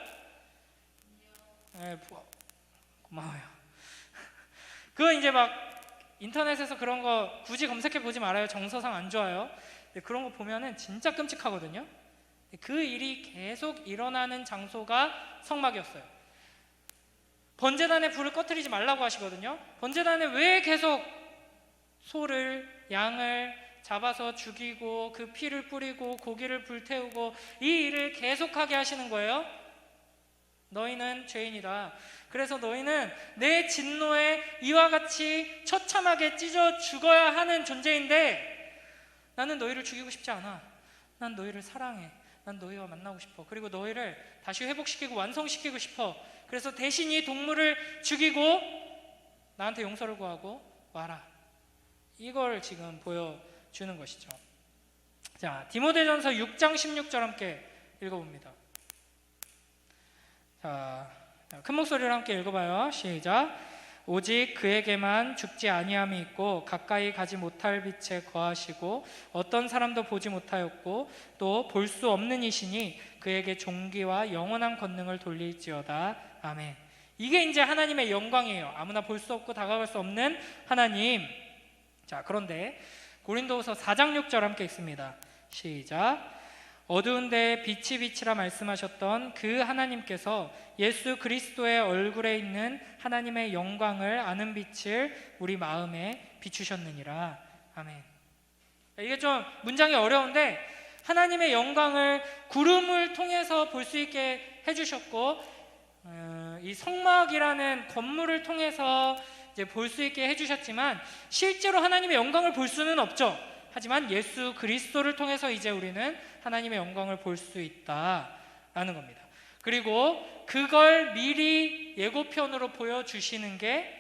네, 고마워요. 그거 이제 막 인터넷에서 그런 거 굳이 검색해 보지 말아요. 정서상 안 좋아요. 근데 그런 거 보면은 진짜 끔찍하거든요. 그 일이 계속 일어나는 장소가 성막이었어요. 번제단에 불을 꺼뜨리지 말라고 하시거든요. 번제단에 왜 계속 소를, 양을 잡아서 죽이고 그 피를 뿌리고 고기를 불태우고 이 일을 계속하게 하시는 거예요? 너희는 죄인이다. 그래서 너희는 내 진노에 이와 같이 처참하게 찢어 죽어야 하는 존재인데 나는 너희를 죽이고 싶지 않아. 난 너희를 사랑해. 난 너희와 만나고 싶어. 그리고 너희를 다시 회복시키고 완성시키고 싶어. 그래서 대신 이 동물을 죽이고 나한테 용서를 구하고 와라. 이걸 지금 보여주는 것이죠. 자, 디모데전서 6장 16절 함께 읽어봅니다. 자, 큰 목소리로 함께 읽어봐요. 시작. 오직 그에게만 죽지 아니함이 있고 가까이 가지 못할 빛에 거하시고 어떤 사람도 보지 못하였고 또 볼 수 없는 이시니 그에게 존귀와 영원한 권능을 돌릴지어다. 아멘. 이게 이제 하나님의 영광이에요. 아무나 볼 수 없고 다가갈 수 없는 하나님. 자, 그런데 고린도후서 4장 6절 함께 읽습니다. 시작. 어두운 데에 빛이 빛이라 말씀하셨던 그 하나님께서 예수 그리스도의 얼굴에 있는 하나님의 영광을 아는 빛을 우리 마음에 비추셨느니라. 아멘. 이게 좀 문장이 어려운데 하나님의 영광을 구름을 통해서 볼 수 있게 해주셨고 이 성막이라는 건물을 통해서 이제 볼 수 있게 해주셨지만 실제로 하나님의 영광을 볼 수는 없죠. 하지만 예수 그리스도를 통해서 이제 우리는 하나님의 영광을 볼 수 있다라는 겁니다. 그리고 그걸 미리 예고편으로 보여주시는 게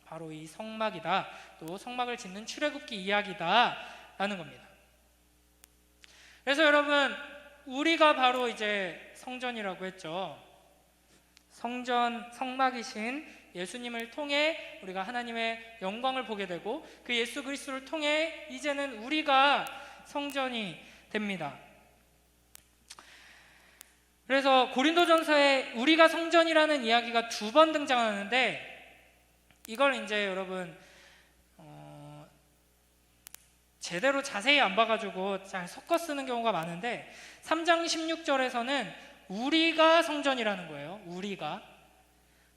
바로 이 성막이다. 또 성막을 짓는 출애굽기 이야기다라는 겁니다. 그래서 여러분, 우리가 바로 이제 성전이라고 했죠. 성전, 성막이신 예수님을 통해 우리가 하나님의 영광을 보게 되고 그 예수 그리스도를 통해 이제는 우리가 성전이 됩니다. 그래서 고린도전서에 우리가 성전이라는 이야기가 2번 등장하는데 이걸 이제 여러분 제대로 자세히 안 봐가지고 잘 섞어 쓰는 경우가 많은데 3장 16절에서는 우리가 성전이라는 거예요. 우리가.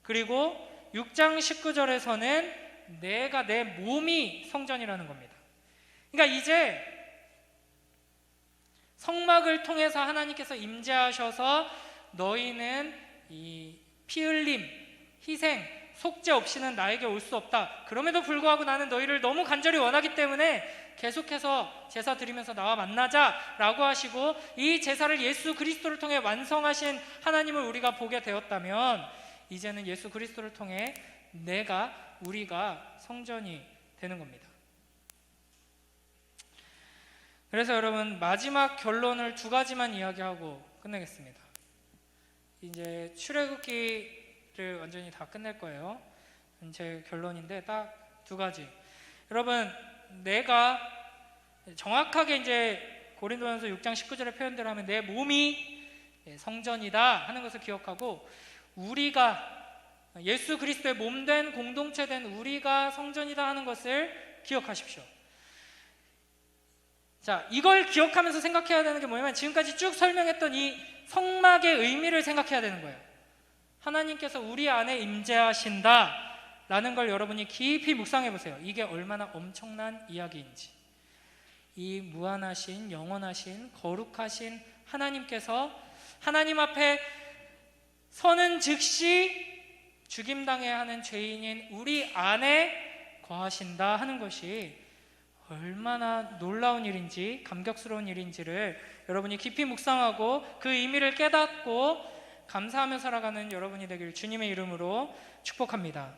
그리고 6장 19절에서는 내가, 내 몸이 성전이라는 겁니다. 그러니까 이제 성막을 통해서 하나님께서 임재하셔서 너희는 이 피 흘림, 희생, 속죄 없이는 나에게 올 수 없다. 그럼에도 불구하고 나는 너희를 너무 간절히 원하기 때문에 계속해서 제사 드리면서 나와 만나자라고 하시고 이 제사를 예수 그리스도를 통해 완성하신 하나님을 우리가 보게 되었다면 이제는 예수 그리스도를 통해 우리가 성전이 되는 겁니다. 그래서 여러분, 마지막 결론을 2가지만 이야기하고 끝내겠습니다. 이제 출애굽기를 완전히 다 끝낼 거예요. 제 결론인데 딱 2가지. 여러분, 내가 정확하게 이제 고린도전서 6장 19절의 표현대로 하면 내 몸이 성전이다 하는 것을 기억하고 우리가 예수 그리스도의 몸된 공동체된 우리가 성전이다 하는 것을 기억하십시오. 자, 이걸 기억하면서 생각해야 되는 게 뭐냐면 지금까지 쭉 설명했던 이 성막의 의미를 생각해야 되는 거예요. 하나님께서 우리 안에 임재하신다 라는 걸 여러분이 깊이 묵상해 보세요. 이게 얼마나 엄청난 이야기인지. 이 무한하신 영원하신 거룩하신 하나님께서 하나님 앞에 서는 즉시 죽임당해야 하는 죄인인 우리 안에 거하신다 하는 것이 얼마나 놀라운 일인지 감격스러운 일인지를 여러분이 깊이 묵상하고 그 의미를 깨닫고 감사하며 살아가는 여러분이 되길 주님의 이름으로 축복합니다.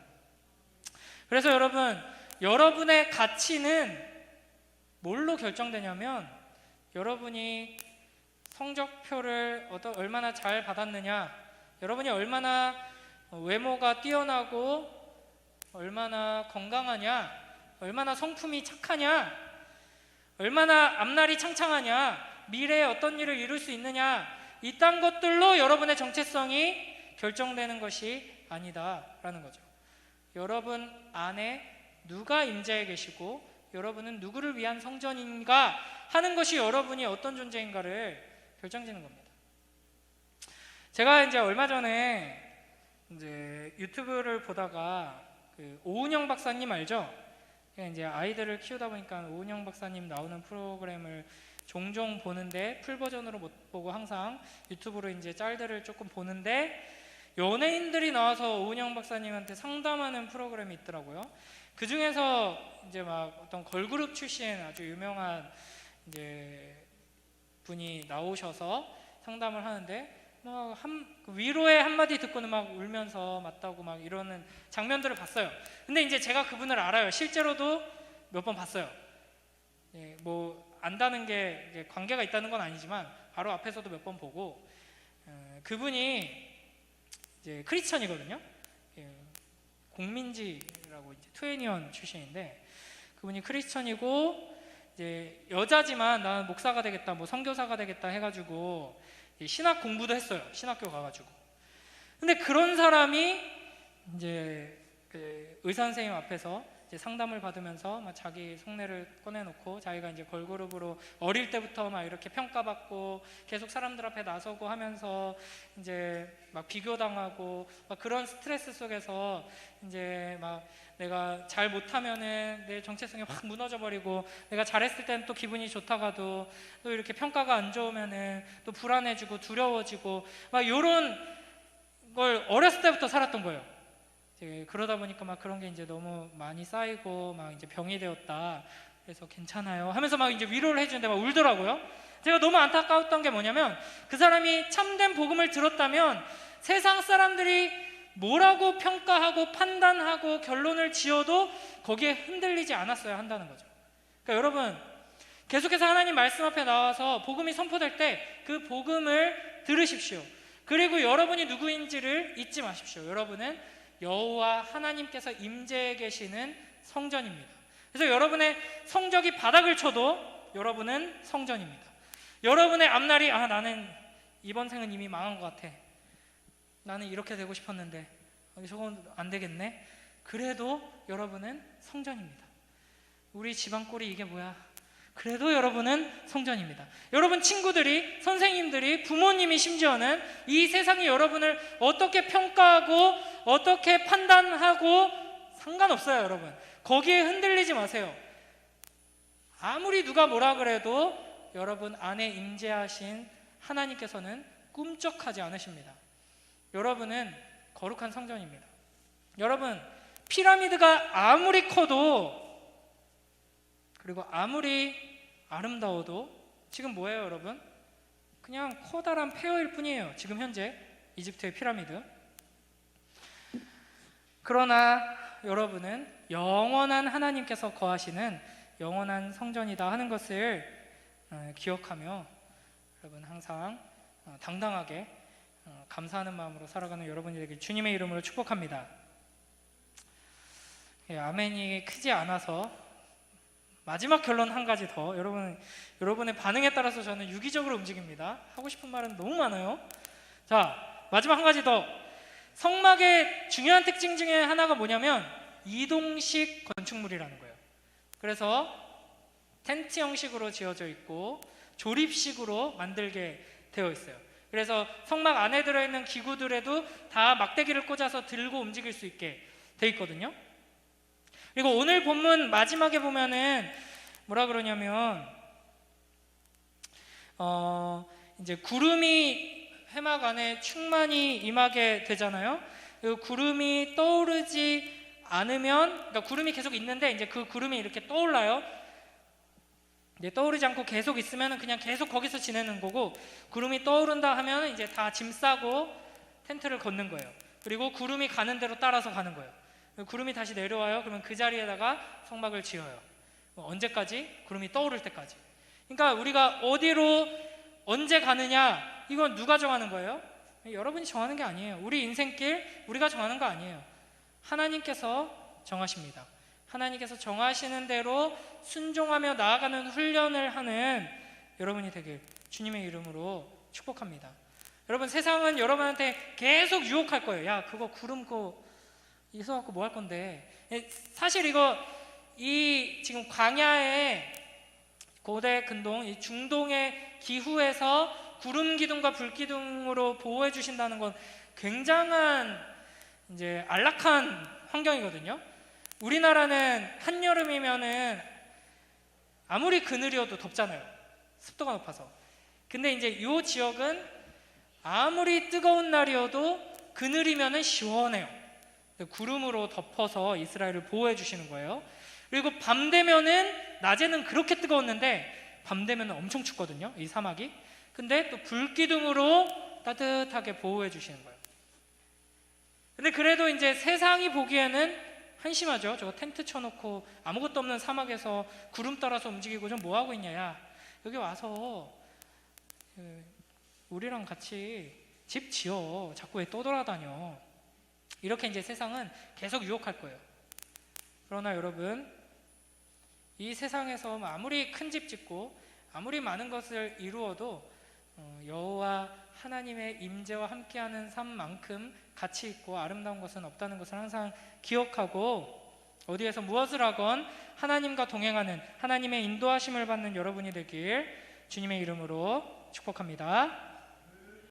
그래서 여러분, 여러분의 가치는 뭘로 결정되냐면 여러분이 성적표를 얼마나 잘 받았느냐, 여러분이 얼마나 외모가 뛰어나고 얼마나 건강하냐, 얼마나 성품이 착하냐, 얼마나 앞날이 창창하냐, 미래에 어떤 일을 이룰 수 있느냐, 이딴 것들로 여러분의 정체성이 결정되는 것이 아니다라는 거죠. 여러분 안에 누가 임재해 계시고 여러분은 누구를 위한 성전인가 하는 것이 여러분이 어떤 존재인가를 결정짓는 겁니다. 제가 이제 얼마 전에 이제 유튜브를 보다가 그 오은영 박사님 알죠? 이제 아이들을 키우다 보니까 오은영 박사님 나오는 프로그램을 종종 보는데 풀 버전으로 못 보고 항상 유튜브로 이제 짤들을 조금 보는데 연예인들이 나와서 오은영 박사님한테 상담하는 프로그램이 있더라고요. 그 중에서 이제 막 어떤 걸그룹 출신 아주 유명한 이제 분이 나오셔서 상담을 하는데 막 위로의 한마디 듣고는 막 울면서 맞다고 막 이러는 장면들을 봤어요. 근데 이제 제가 그분을 알아요. 실제로도 몇 번 봤어요. 예, 뭐 안다는 게 이제 관계가 있다는 건 아니지만 바로 앞에서도 몇 번 보고 그분이 이제 크리스천이거든요. 예, 공민지라고 이제 투애니언 출신인데 그분이 크리스천이고 이제 여자지만 나는 목사가 되겠다, 뭐 선교사가 되겠다 해가지고 신학 공부도 했어요. 신학교 가가지고. 근데 그런 사람이 이제 그 의사 선생님 앞에서 이제 상담을 받으면서 막 자기 속내를 꺼내놓고 자기가 이제 걸그룹으로 어릴 때부터 막 이렇게 평가받고 계속 사람들 앞에 나서고 하면서 이제 막 비교당하고 막 그런 스트레스 속에서 이제 막 내가 잘 못하면은 내 정체성이 확 무너져버리고 내가 잘했을 때는 또 기분이 좋다가도 또 이렇게 평가가 안 좋으면은 또 불안해지고 두려워지고 막 이런 걸 어렸을 때부터 살았던 거예요. 이제 그러다 보니까 막 그런 게 이제 너무 많이 쌓이고 막 이제 병이 되었다. 그래서 괜찮아요 하면서 막 이제 위로를 해주는데 막 울더라고요. 제가 너무 안타까웠던 게 뭐냐면 그 사람이 참된 복음을 들었다면 세상 사람들이 뭐라고 평가하고 판단하고 결론을 지어도 거기에 흔들리지 않았어야 한다는 거죠. 그러니까 여러분 계속해서 하나님 말씀 앞에 나와서 복음이 선포될 때 그 복음을 들으십시오. 그리고 여러분이 누구인지를 잊지 마십시오. 여러분은 여호와 하나님께서 임재해 계시는 성전입니다. 그래서 여러분의 성적이 바닥을 쳐도 여러분은 성전입니다. 여러분의 앞날이 나는 이번 생은 이미 망한 것 같아, 나는 이렇게 되고 싶었는데 저건 안 되겠네, 그래도 여러분은 성전입니다. 우리 집안 꼴이 이게 뭐야, 그래도 여러분은 성전입니다. 여러분 친구들이, 선생님들이, 부모님이 심지어는 이 세상이 여러분을 어떻게 평가하고 어떻게 판단하고 상관없어요. 여러분 거기에 흔들리지 마세요. 아무리 누가 뭐라 그래도 여러분 안에 임재하신 하나님께서는 꿈쩍하지 않으십니다. 여러분은 거룩한 성전입니다. 여러분 피라미드가 아무리 커도 그리고 아무리 아름다워도 지금 뭐예요 여러분? 그냥 커다란 폐허일 뿐이에요. 지금 현재 이집트의 피라미드. 그러나 여러분은 영원한 하나님께서 거하시는 영원한 성전이다 하는 것을 기억하며 여러분 항상 당당하게 감사하는 마음으로 살아가는 여러분이 되길 주님의 이름으로 축복합니다. 아멘이 크지 않아서 마지막 결론 한 가지 더. 여러분의 반응에 따라서 저는 유기적으로 움직입니다. 하고 싶은 말은 너무 많아요. 자, 마지막 한 가지 더. 성막의 중요한 특징 중에 하나가 뭐냐면 이동식 건축물이라는 거예요. 그래서 텐트 형식으로 지어져 있고 조립식으로 만들게 되어 있어요. 그래서 성막 안에 들어있는 기구들에도 다 막대기를 꽂아서 들고 움직일 수 있게 돼 있거든요. 그리고 오늘 본문 마지막에 보면은 뭐라 그러냐면 이제 구름이 회막 안에 충만히 임하게 되잖아요. 그 구름이 떠오르지 않으면, 그러니까 구름이 계속 있는데 이제 그 구름이 이렇게 떠올라요. 이제 떠오르지 않고 계속 있으면 그냥 계속 거기서 지내는 거고, 구름이 떠오른다 하면 이제 다 짐 싸고 텐트를 걷는 거예요. 그리고 구름이 가는 대로 따라서 가는 거예요. 구름이 다시 내려와요. 그러면 그 자리에다가 성막을 지어요. 언제까지? 구름이 떠오를 때까지. 그러니까 우리가 어디로 언제 가느냐, 이건 누가 정하는 거예요? 여러분이 정하는 게 아니에요. 우리 인생길 우리가 정하는 거 아니에요. 하나님께서 정하십니다. 하나님께서 정하시는 대로 순종하며 나아가는 훈련을 하는 여러분이 되길 주님의 이름으로 축복합니다. 여러분, 세상은 여러분한테 계속 유혹할 거예요. 야, 그거 구름 거 있어갖고 뭐 할 건데. 사실 이 지금 광야의 고대 근동, 이 중동의 기후에서 구름 기둥과 불 기둥으로 보호해 주신다는 건 굉장한 이제 안락한 환경이거든요. 우리나라는 한여름이면은 아무리 그늘이어도 덥잖아요. 습도가 높아서. 근데 이제 이 지역은 아무리 뜨거운 날이어도 그늘이면은 시원해요. 구름으로 덮어서 이스라엘을 보호해 주시는 거예요. 그리고 밤 되면은, 낮에는 그렇게 뜨거웠는데 밤 되면은 엄청 춥거든요, 이 사막이. 근데 또 불기둥으로 따뜻하게 보호해 주시는 거예요. 근데 그래도 이제 세상이 보기에는 한심하죠. 저거 텐트 쳐놓고 아무것도 없는 사막에서 구름 따라서 움직이고 좀 뭐 하고 있냐. 야, 여기 와서 우리랑 같이 집 지어. 자꾸 왜 떠돌아다녀. 이렇게 이제 세상은 계속 유혹할 거예요. 그러나 여러분, 이 세상에서 아무리 큰 집 짓고 아무리 많은 것을 이루어도 여호와 하나님의 임재와 함께하는 삶만큼 가치 있고 아름다운 것은 없다는 것을 항상 기억하고, 어디에서 무엇을 하건 하나님과 동행하는, 하나님의 인도하심을 받는 여러분이 되길 주님의 이름으로 축복합니다.